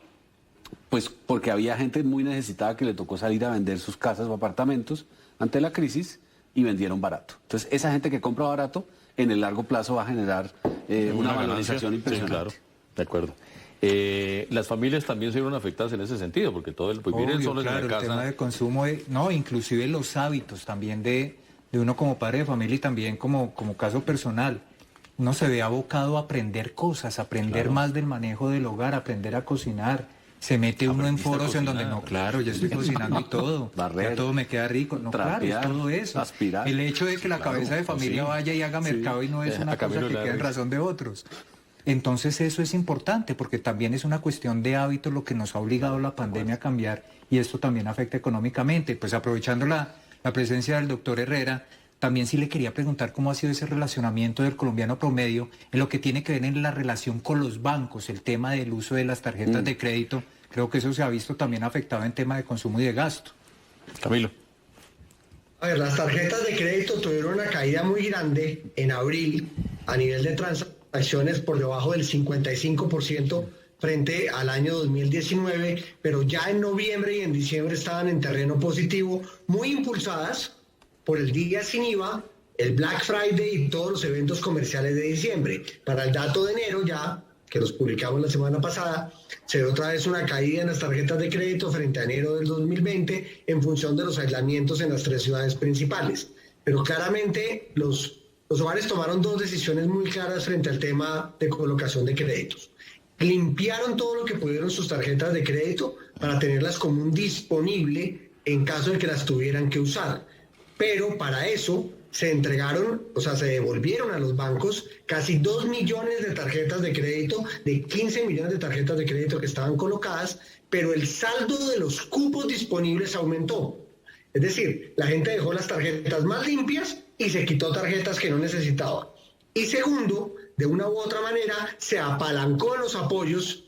Pues porque había gente muy necesitada que le tocó salir a vender sus casas o apartamentos ante la crisis y vendieron barato. Entonces, esa gente que compra barato, en el largo plazo va a generar una valorización impresionante. Sí, claro. De acuerdo. Las familias también se vieron afectadas en ese sentido, porque todo el vivir solo claro, en la casa. El tema de consumo, no, inclusive los hábitos también de uno como padre de familia y también como caso personal. Uno se ve abocado a aprender cosas, aprender más del manejo del hogar, aprender a cocinar. Se mete uno en foros en donde no, claro, ya estoy cocinando y todo, barrer, ya todo me queda rico. No, trapear, claro, es todo eso. aspirar. El hecho de que la cabeza de familia vaya y haga mercado y no es una cosa que quede en razón de otros. Entonces eso es importante porque también es una cuestión de hábitos lo que nos ha obligado la pandemia a cambiar y esto también afecta económicamente. Pues aprovechando la presencia del doctor Herrera, también sí le quería preguntar cómo ha sido ese relacionamiento del colombiano promedio en lo que tiene que ver en la relación con los bancos, el tema del uso de las tarjetas de crédito. Creo que eso se ha visto también afectado en tema de consumo y de gasto. Camilo. A ver, las tarjetas de crédito tuvieron una caída muy grande en abril a nivel de transacciones por debajo del 55% frente al año 2019, pero ya en noviembre y en diciembre estaban en terreno positivo, muy impulsadas por el día sin IVA, el Black Friday y todos los eventos comerciales de diciembre. Para el dato de enero ya, que los publicamos la semana pasada, se ve otra vez una caída en las tarjetas de crédito frente a enero del 2020 en función de los aislamientos en las 3 ciudades principales. Pero claramente los hogares tomaron 2 decisiones muy claras frente al tema de colocación de créditos. Limpiaron todo lo que pudieron sus tarjetas de crédito para tenerlas como un disponible en caso de que las tuvieran que usar. Pero para eso se entregaron, o sea, se devolvieron a los bancos casi 2 millones de tarjetas de crédito, de 15 millones de tarjetas de crédito que estaban colocadas, pero el saldo de los cupos disponibles aumentó. Es decir, la gente dejó las tarjetas más limpias y se quitó tarjetas que no necesitaba. Y segundo, de una u otra manera, se apalancó en los apoyos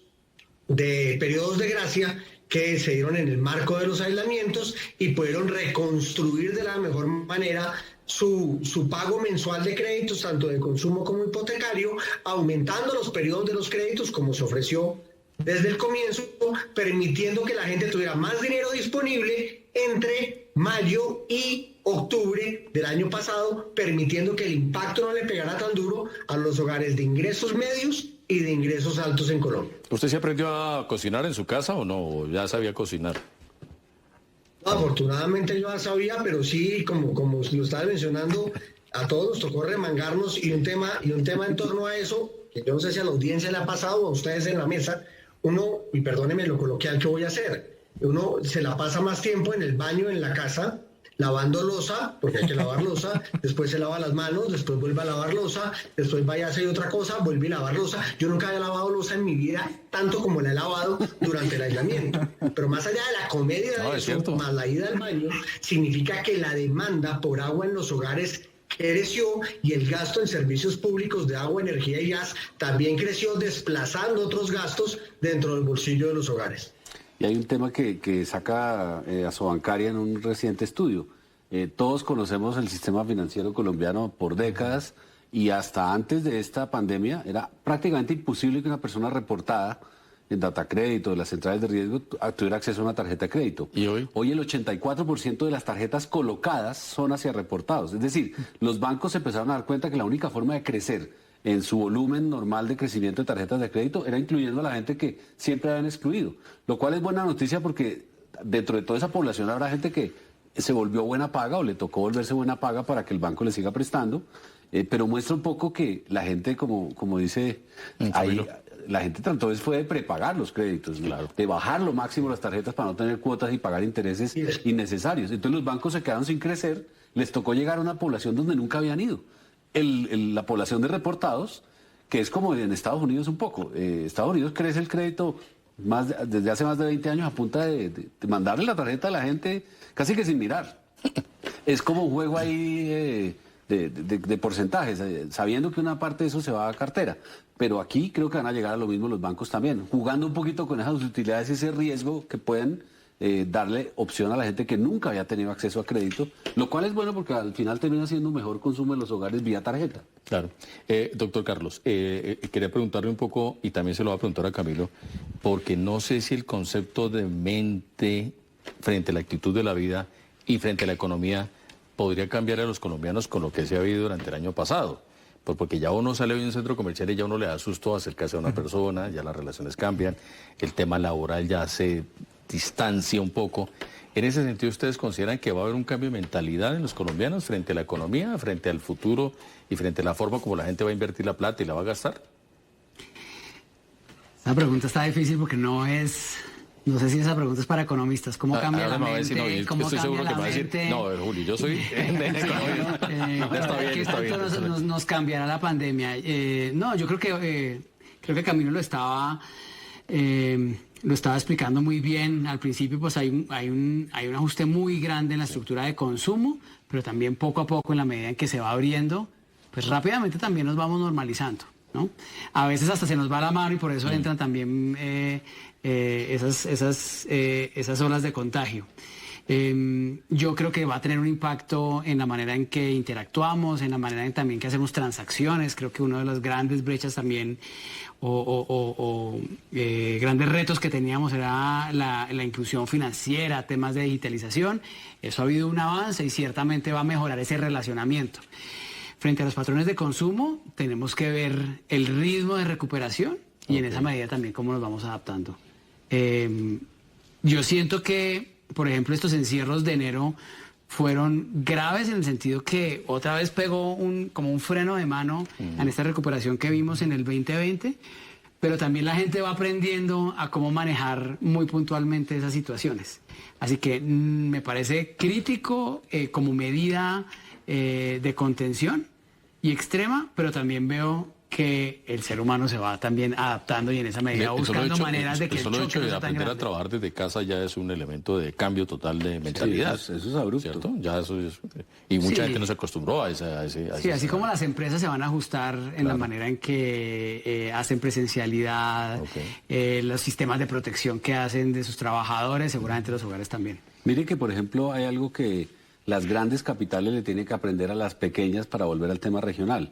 de periodos de gracia que se dieron en el marco de los aislamientos y pudieron reconstruir de la mejor manera su pago mensual de créditos, tanto de consumo como hipotecario, aumentando los periodos de los créditos como se ofreció desde el comienzo, permitiendo que la gente tuviera más dinero disponible entre mayo y octubre del año pasado, permitiendo que el impacto no le pegara tan duro a los hogares de ingresos medios y de ingresos altos en Colombia. ¿Usted se aprendió a cocinar en su casa o no? ¿O ya sabía cocinar? No, afortunadamente yo ya sabía, pero sí, como lo estaba mencionando, a todos nos tocó remangarnos y un tema en torno a eso, que yo no sé si a la audiencia le ha pasado o a ustedes en la mesa, uno, y perdónenme lo coloquial que voy a hacer, uno se la pasa más tiempo en el baño, en la casa, lavando loza, porque hay que lavar loza, después se lava las manos, después vuelve a lavar loza, después vaya a hacer otra cosa, vuelve a lavar loza. Yo nunca había lavado loza en mi vida tanto como la he lavado durante el aislamiento. Pero más allá de la comedia de eso, más la ida al baño, significa que la demanda por agua en los hogares creció y el gasto en servicios públicos de agua, energía y gas también creció, desplazando otros gastos dentro del bolsillo de los hogares. Y hay un tema que saca Asobancaria en un reciente estudio. Todos conocemos el sistema financiero colombiano por décadas y hasta antes de esta pandemia era prácticamente imposible que una persona reportada en Datacrédito, de las centrales de riesgo, tuviera acceso a una tarjeta de crédito. ¿Y hoy? Hoy el 84% de las tarjetas colocadas son hacia reportados. Es decir, los bancos empezaron a dar cuenta que la única forma de crecer en su volumen normal de crecimiento de tarjetas de crédito era incluyendo a la gente que siempre habían excluido. Lo cual es buena noticia porque dentro de toda esa población habrá gente que se volvió buena paga o le tocó volverse buena paga para que el banco le siga prestando. Pero muestra un poco que la gente, como dice ahí, la gente tanto vez fue de prepagar los créditos, claro, de bajar lo máximo las tarjetas para no tener cuotas y pagar intereses innecesarios. Entonces los bancos se quedaron sin crecer, les tocó llegar a una población donde nunca habían ido. La población de reportados, que es como en Estados Unidos un poco. Estados Unidos crece el crédito desde hace más de 20 años a punta de mandarle la tarjeta a la gente casi que sin mirar. Es como un juego ahí de porcentajes, sabiendo que una parte de eso se va a cartera. Pero aquí creo que van a llegar a lo mismo los bancos también, jugando un poquito con esas utilidades y ese riesgo que pueden darle opción a la gente que nunca había tenido acceso a crédito, lo cual es bueno porque al final termina siendo un mejor consumo en los hogares vía tarjeta. Claro. Doctor Carlos, quería preguntarle un poco, y también se lo voy a preguntar a Camilo, porque no sé si el concepto de mente frente a la actitud de la vida y frente a la economía podría cambiar a los colombianos con lo que se ha vivido durante el año pasado. Porque ya uno sale hoy en un centro comercial y ya uno le da susto acercarse a una persona, ya las relaciones cambian, el tema laboral ya se distancia un poco. En ese sentido, ¿ustedes consideran que va a haber un cambio de mentalidad en los colombianos frente a la economía, frente al futuro y frente a la forma como la gente va a invertir la plata y la va a gastar? Esa pregunta está difícil porque no sé si esa pregunta es para economistas. ¿Cómo cambia la mente? ¿Cómo cambia la mente? No, Julio, yo soy Está bien. Nos cambiará la pandemia. No, yo creo que Camilo lo estaba explicando muy bien. Al principio, pues hay un ajuste muy grande en la estructura de consumo, pero también poco a poco, en la medida en que se va abriendo, pues rápidamente también nos vamos normalizando, ¿no? A veces hasta se nos va la mano y por eso entran también esas olas de contagio. Yo creo que va a tener un impacto en la manera en que interactuamos, en la manera en también que hacemos transacciones. Creo que uno de las grandes brechas también grandes retos que teníamos era la inclusión financiera, temas de digitalización. Eso ha habido un avance y ciertamente va a mejorar ese relacionamiento. Frente a los patrones de consumo, tenemos que ver el ritmo de recuperación y en esa medida también cómo nos vamos adaptando. Yo siento que, por ejemplo, estos encierros de enero fueron graves en el sentido que otra vez pegó como un freno de mano en esta recuperación que vimos en el 2020, pero también la gente va aprendiendo a cómo manejar muy puntualmente esas situaciones. Así que me parece crítico como medida de contención y extrema, pero también veo que el ser humano se va también adaptando y en esa medida buscando maneras de que el choque no sea tan aprender grande. a trabajar desde casa ya es un elemento de cambio total de mentalidad. Sí, eso es abrupto. ¿Cierto? Ya eso es, y mucha gente no se acostumbró a ese Sí, así como las empresas se van a ajustar en la manera en que hacen presencialidad, los sistemas de protección que hacen de sus trabajadores, seguramente los hogares también. Mire que, por ejemplo, hay algo que las grandes capitales le tienen que aprender a las pequeñas para volver al tema regional.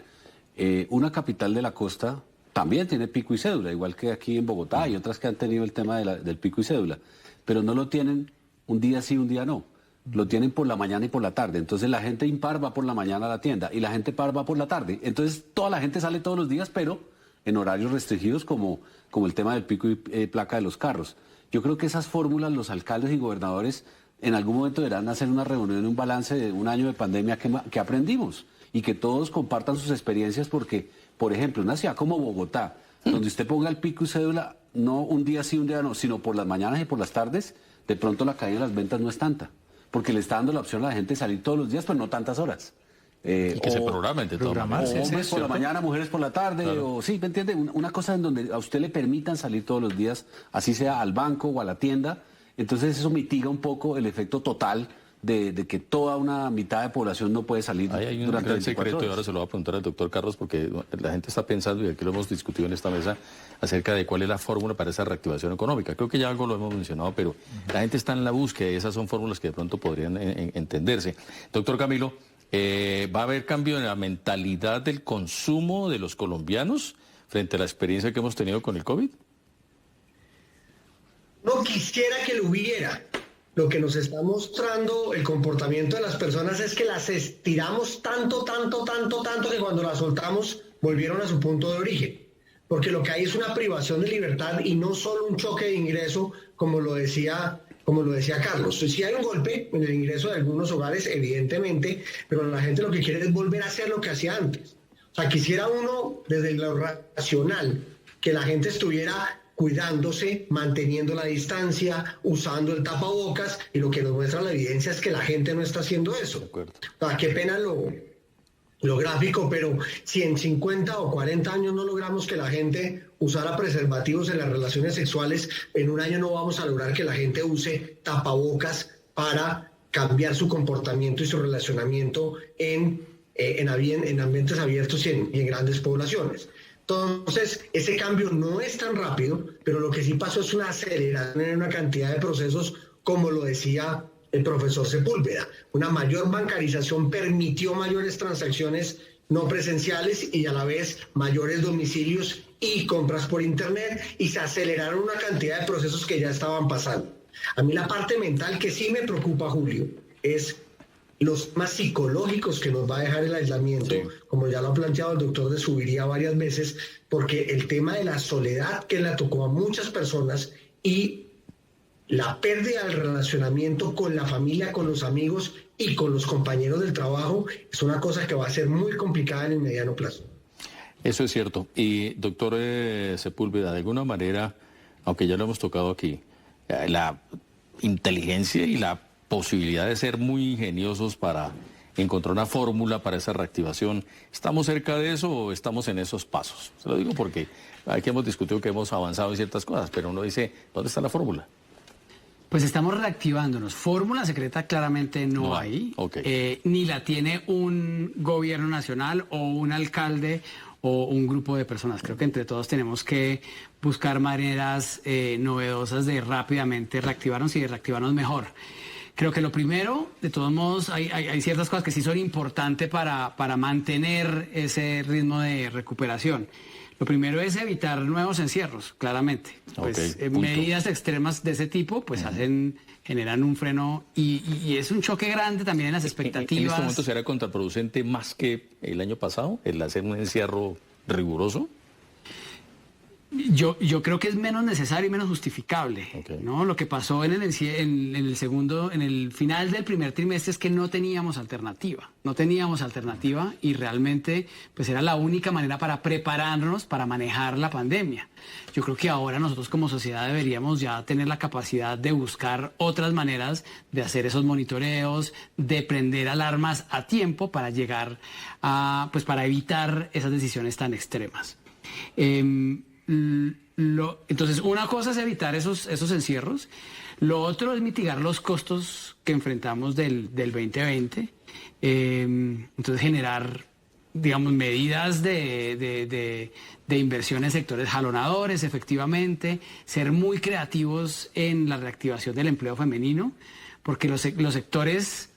Una capital de la costa también tiene pico y cédula, igual que aquí en Bogotá y otras que han tenido el tema del pico y cédula, pero no lo tienen un día sí, un día no. Lo tienen por la mañana y por la tarde. Entonces la gente impar va por la mañana a la tienda y la gente par va por la tarde. Entonces toda la gente sale todos los días, pero en horarios restringidos como el tema del pico y placa de los carros. Yo creo que esas fórmulas los alcaldes y gobernadores en algún momento deberán hacer una reunión, un balance de un año de pandemia que aprendimos y que todos compartan sus experiencias porque, por ejemplo, en una ciudad como Bogotá, donde usted ponga el pico y cédula, no un día sí, un día no, sino por las mañanas y por las tardes, de pronto la caída de las ventas no es tanta. Porque le está dando la opción a la gente de salir todos los días, pero no tantas horas. Y que se programen de todas maneras. O hombres por la mañana, mujeres por la tarde, claro. O sí, ¿me entiende? Una cosa en donde a usted le permitan salir todos los días, así sea al banco o a la tienda, entonces eso mitiga un poco el efecto total de que toda una mitad de población no puede salir hay un durante gran 24 secreto horas. Y ahora se lo voy a preguntar al doctor Carlos porque la gente está pensando, y aquí lo hemos discutido en esta mesa, acerca de cuál es la fórmula para esa reactivación económica. Creo que ya algo lo hemos mencionado, pero la gente está en la búsqueda y esas son fórmulas que de pronto podrían entenderse. Doctor Camilo, ¿va a haber cambio en la mentalidad del consumo de los colombianos frente a la experiencia que hemos tenido con el COVID? No quisiera que lo hubiera. Lo que nos está mostrando el comportamiento de las personas es que las estiramos tanto que cuando las soltamos volvieron a su punto de origen. Porque lo que hay es una privación de libertad y no solo un choque de ingreso, como lo decía Carlos. Sí hay un golpe en el ingreso de algunos hogares, evidentemente, pero la gente lo que quiere es volver a hacer lo que hacía antes. O sea, quisiera uno, desde lo racional, que la gente estuviera cuidándose, manteniendo la distancia, usando el tapabocas, y lo que nos muestra la evidencia es que la gente no está haciendo eso. De acuerdo. O sea, qué pena lo gráfico, pero si en 50 o 40 años no logramos que la gente usara preservativos en las relaciones sexuales, en un año no vamos a lograr que la gente use tapabocas para cambiar su comportamiento y su relacionamiento en ambientes abiertos y en grandes poblaciones. Entonces, ese cambio no es tan rápido, pero lo que sí pasó es una aceleración en una cantidad de procesos, como lo decía el profesor Sepúlveda. Una mayor bancarización permitió mayores transacciones no presenciales y a la vez mayores domicilios y compras por internet, y se aceleraron una cantidad de procesos que ya estaban pasando. A mí la parte mental que sí me preocupa, Julio, es los más psicológicos que nos va a dejar el aislamiento, sí. Como ya lo ha planteado el doctor de Subiría varias veces, porque el tema de la soledad que le tocó a muchas personas y la pérdida del relacionamiento con la familia, con los amigos y con los compañeros del trabajo es una cosa que va a ser muy complicada en el mediano plazo. Eso es cierto. Y doctor Sepúlveda, de alguna manera, aunque ya lo hemos tocado aquí, la inteligencia y la posibilidad de ser muy ingeniosos para encontrar una fórmula para esa reactivación, ¿estamos cerca de eso o estamos en esos pasos? Se lo digo porque aquí hemos discutido que hemos avanzado en ciertas cosas, pero uno dice, ¿dónde está la fórmula? Pues estamos reactivándonos. Fórmula secreta claramente no hay, okay. Ni la tiene un gobierno nacional o un alcalde o un grupo de personas. Creo que entre todos tenemos que buscar maneras novedosas de rápidamente reactivarnos y de reactivarnos mejor. Creo que lo primero, de todos modos, hay ciertas cosas que sí son importantes para mantener ese ritmo de recuperación. Lo primero es evitar nuevos encierros, claramente. Pues, medidas extremas de ese tipo pues generan un freno y es un choque grande también en las expectativas. ¿En este momento será contraproducente más que el año pasado, el hacer un encierro riguroso? Yo creo que es menos necesario y menos justificable, ¿no? Lo que pasó en el final del primer trimestre es que no teníamos alternativa y realmente pues era la única manera para prepararnos para manejar la pandemia. Yo creo que ahora nosotros como sociedad deberíamos ya tener la capacidad de buscar otras maneras de hacer esos monitoreos, de prender alarmas a tiempo para llegar a, pues para evitar esas decisiones tan extremas. Entonces, una cosa es evitar esos encierros, lo otro es mitigar los costos que enfrentamos del 2020, entonces generar, digamos, medidas de inversión en sectores jalonadores, efectivamente, ser muy creativos en la reactivación del empleo femenino, porque los sectores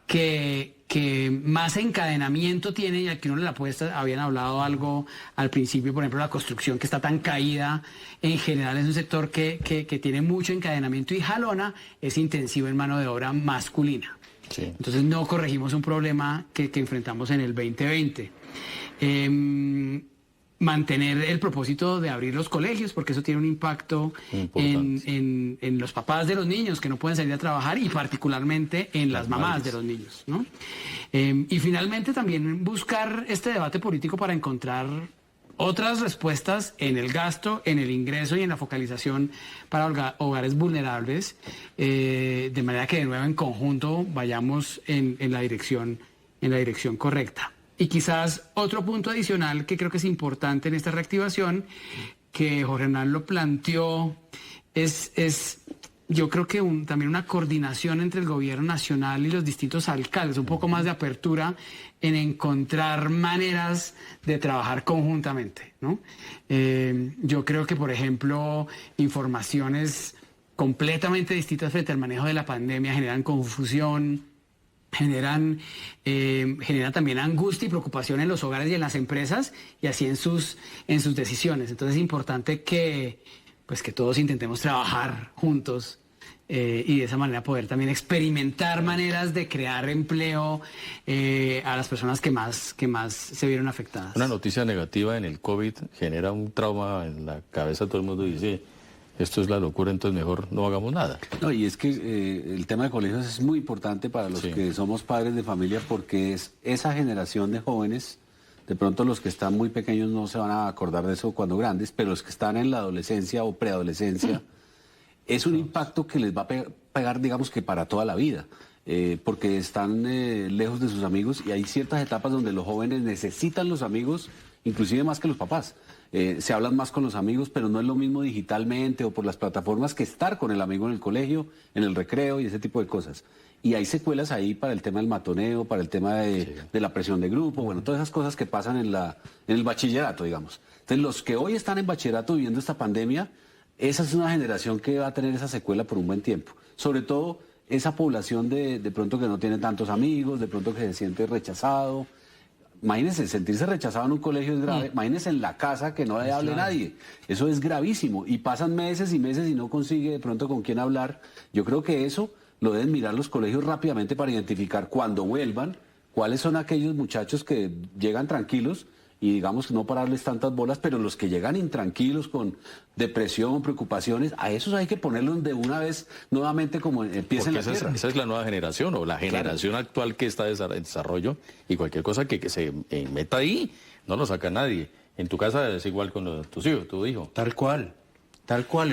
que más encadenamiento tiene y al que uno le apuesta. Habían hablado algo al principio, por ejemplo, la construcción que está tan caída, en general es un sector que tiene mucho encadenamiento y jalona, es intensivo en mano de obra masculina. Sí. Entonces no corregimos un problema que enfrentamos en el 2020. Mantener el propósito de abrir los colegios, porque eso tiene un impacto en los papás de los niños que no pueden salir a trabajar y particularmente en las mamás de los niños, ¿no? Y finalmente también buscar este debate político para encontrar otras respuestas en el gasto, en el ingreso y en la focalización para hogares vulnerables, de manera que de nuevo en conjunto vayamos en la dirección correcta. Y quizás otro punto adicional que creo que es importante en esta reactivación, que Jorge Hernán lo planteó, es yo creo que también una coordinación entre el gobierno nacional y los distintos alcaldes, un poco más de apertura en encontrar maneras de trabajar conjuntamente, ¿no? Yo creo que, por ejemplo, informaciones completamente distintas frente al manejo de la pandemia generan confusión, generan también angustia y preocupación en los hogares y en las empresas y así en sus decisiones. Entonces es importante que todos intentemos trabajar juntos y de esa manera poder también experimentar maneras de crear empleo a las personas que más se vieron afectadas. Una noticia negativa en el COVID genera un trauma en la cabeza, todo el mundo dice, esto es la locura, entonces mejor no hagamos nada. No, y es que el tema de colegios es muy importante para los que somos padres de familia porque es esa generación de jóvenes, de pronto los que están muy pequeños no se van a acordar de eso cuando grandes, pero los que están en la adolescencia o preadolescencia, es un impacto que les va a pegar, digamos que para toda la vida, porque están lejos de sus amigos y hay ciertas etapas donde los jóvenes necesitan los amigos, inclusive más que los papás. Se hablan más con los amigos, pero no es lo mismo digitalmente o por las plataformas que estar con el amigo en el colegio, en el recreo y ese tipo de cosas. Y hay secuelas ahí para el tema del matoneo, para el tema de la presión de grupo, bueno, todas esas cosas que pasan en el bachillerato, digamos. Entonces, los que hoy están en bachillerato viviendo esta pandemia, esa es una generación que va a tener esa secuela por un buen tiempo. Sobre todo esa población de pronto que no tiene tantos amigos, de pronto que se siente rechazado. Imagínense, sentirse rechazado en un colegio es grave. Imagínense en la casa que no le hable nadie. Eso es gravísimo. Y pasan meses y meses y no consigue de pronto con quién hablar. Yo creo que eso lo deben mirar los colegios rápidamente para identificar cuando vuelvan cuáles son aquellos muchachos que llegan tranquilos y digamos no pararles tantas bolas, pero los que llegan intranquilos con depresión, preocupaciones, a esos hay que ponerlos de una vez nuevamente como empiecen la tierra. Esa es la nueva generación o la generación actual que está en desarrollo y cualquier cosa que se meta ahí no lo saca nadie. En tu casa es igual con tus hijos, tu hijo. Tal cual,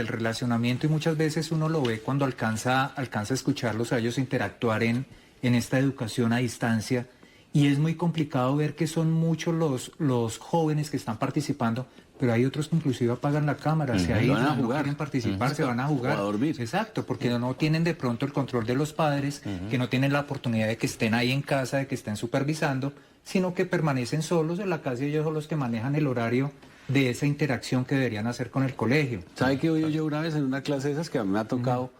el relacionamiento y muchas veces uno lo ve cuando alcanza a escucharlos a ellos interactuar en esta educación a distancia. Y es muy complicado ver que son muchos los jóvenes que están participando, pero hay otros que inclusive apagan la cámara, se aíslan, no quieren participar, se van a jugar. O a dormir. Exacto, porque no tienen de pronto el control de los padres, que no tienen la oportunidad de que estén ahí en casa, de que estén supervisando, sino que permanecen solos en la casa y ellos son los que manejan el horario de esa interacción que deberían hacer con el colegio. ¿Sabe qué oí yo una vez en una clase de esas que a mí me ha tocado,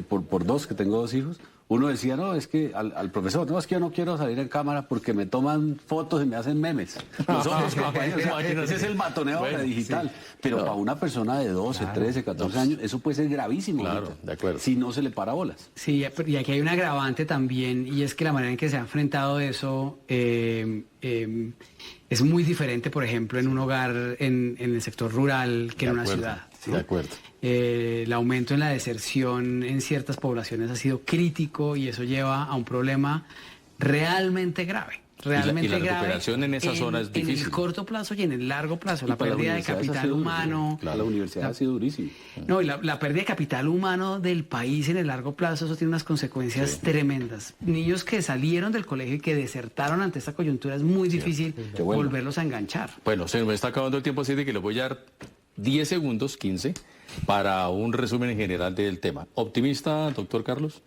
por dos, que tengo 2 hijos? Uno decía, no, es que al profesor, no, es que yo no quiero salir en cámara porque me toman fotos y me hacen memes. Nosotros, compañeros, ese es el matoneo digital. Sí. Pero para una persona de 12, 13, 14 años, eso puede ser gravísimo. Claro, de acuerdo. Si no se le para bolas. Sí, y aquí hay un agravante también, y es que la manera en que se ha enfrentado eso es muy diferente, por ejemplo, en un hogar en el sector rural que en una ciudad. ¿Sí? De acuerdo. El aumento en la deserción en ciertas poblaciones ha sido crítico y eso lleva a un problema realmente grave. Realmente y la grave recuperación en esa zona es difícil. En el corto plazo y en el largo plazo. La pérdida de capital humano. Claro, la universidad ha sido durísima. No, y la pérdida de capital humano del país en el largo plazo, eso tiene unas consecuencias tremendas. Niños que salieron del colegio y que desertaron ante esta coyuntura, es muy difícil volverlos a enganchar. Bueno, se me está acabando el tiempo, así de que les voy a dar 10 segundos, 15, para un resumen en general del tema. ¿Optimista, doctor Carlos?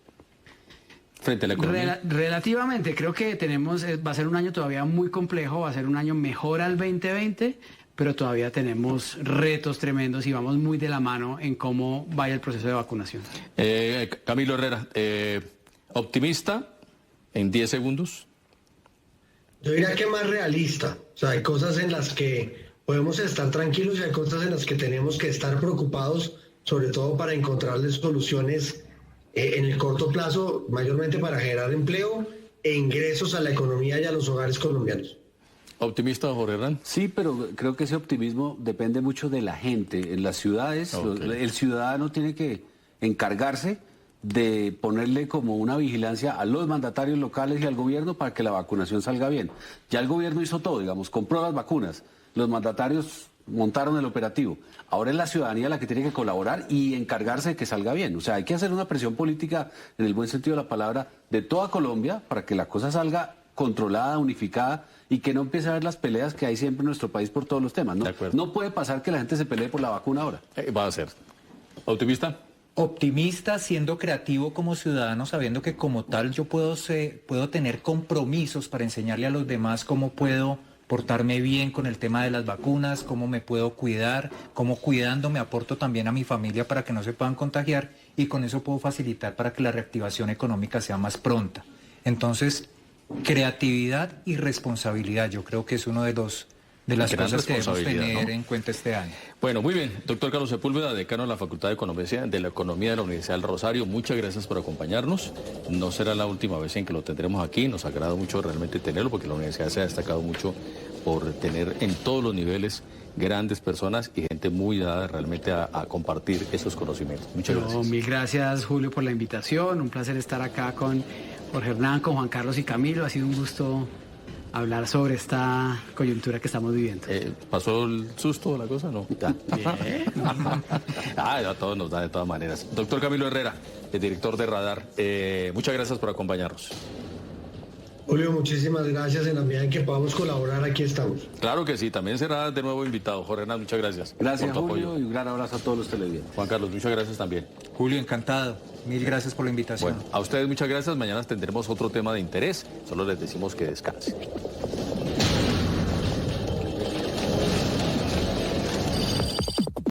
Frente a la economía. Relativamente, creo que va a ser un año todavía muy complejo, va a ser un año mejor al 2020, pero todavía tenemos retos tremendos y vamos muy de la mano en cómo vaya el proceso de vacunación. Camilo Herrera, ¿optimista? En 10 segundos. Yo diría que más realista. O sea, hay cosas en las que podemos estar tranquilos y hay cosas en las que tenemos que estar preocupados, sobre todo para encontrarles soluciones en el corto plazo, mayormente para generar empleo e ingresos a la economía y a los hogares colombianos. ¿Optimista, Jorge Hernán? Sí, pero creo que ese optimismo depende mucho de la gente. En las ciudades, el ciudadano tiene que encargarse de ponerle como una vigilancia a los mandatarios locales y al gobierno para que la vacunación salga bien. Ya el gobierno hizo todo, digamos, compró las vacunas, los mandatarios montaron el operativo. Ahora es la ciudadanía la que tiene que colaborar y encargarse de que salga bien. O sea, hay que hacer una presión política, en el buen sentido de la palabra, de toda Colombia para que la cosa salga controlada, unificada y que no empiece a haber las peleas que hay siempre en nuestro país por todos los temas, ¿no? No puede pasar que la gente se pelee por la vacuna ahora. Va a ser. ¿Optimista? Optimista, siendo creativo como ciudadano, sabiendo que como tal yo puedo tener compromisos para enseñarle a los demás cómo puedo portarme bien con el tema de las vacunas, cómo me puedo cuidar, cómo cuidándome aporto también a mi familia para que no se puedan contagiar y con eso puedo facilitar para que la reactivación económica sea más pronta. Entonces, creatividad y responsabilidad, yo creo que es uno de las cosas que debemos tener en cuenta este año. Bueno, muy bien. Doctor Carlos Sepúlveda, decano de la Facultad de Economía de la Universidad del Rosario, muchas gracias por acompañarnos. No será la última vez en que lo tendremos aquí. Nos agrada mucho realmente tenerlo porque la universidad se ha destacado mucho por tener en todos los niveles grandes personas y gente muy dada realmente a compartir esos conocimientos. Muchas gracias. Mil gracias, Julio, por la invitación. Un placer estar acá con Jorge Hernán, con Juan Carlos y Camilo. Ha sido un gusto hablar sobre esta coyuntura que estamos viviendo. ¿Pasó el susto de la cosa? No. A todos nos da de todas maneras. Doctor Camilo Herrera, el director de Radar, muchas gracias por acompañarnos. Julio, muchísimas gracias. En la medida en que podamos colaborar, aquí estamos. Claro que sí, también será de nuevo invitado. Jorge Hernán, muchas gracias. Gracias, por tu Julio, apoyo. y un gran abrazo a todos los televidentes. Juan Carlos, muchas gracias también. Julio, encantado. Mil gracias por la invitación. Bueno, a ustedes muchas gracias. Mañana tendremos otro tema de interés. Solo les decimos que descansen.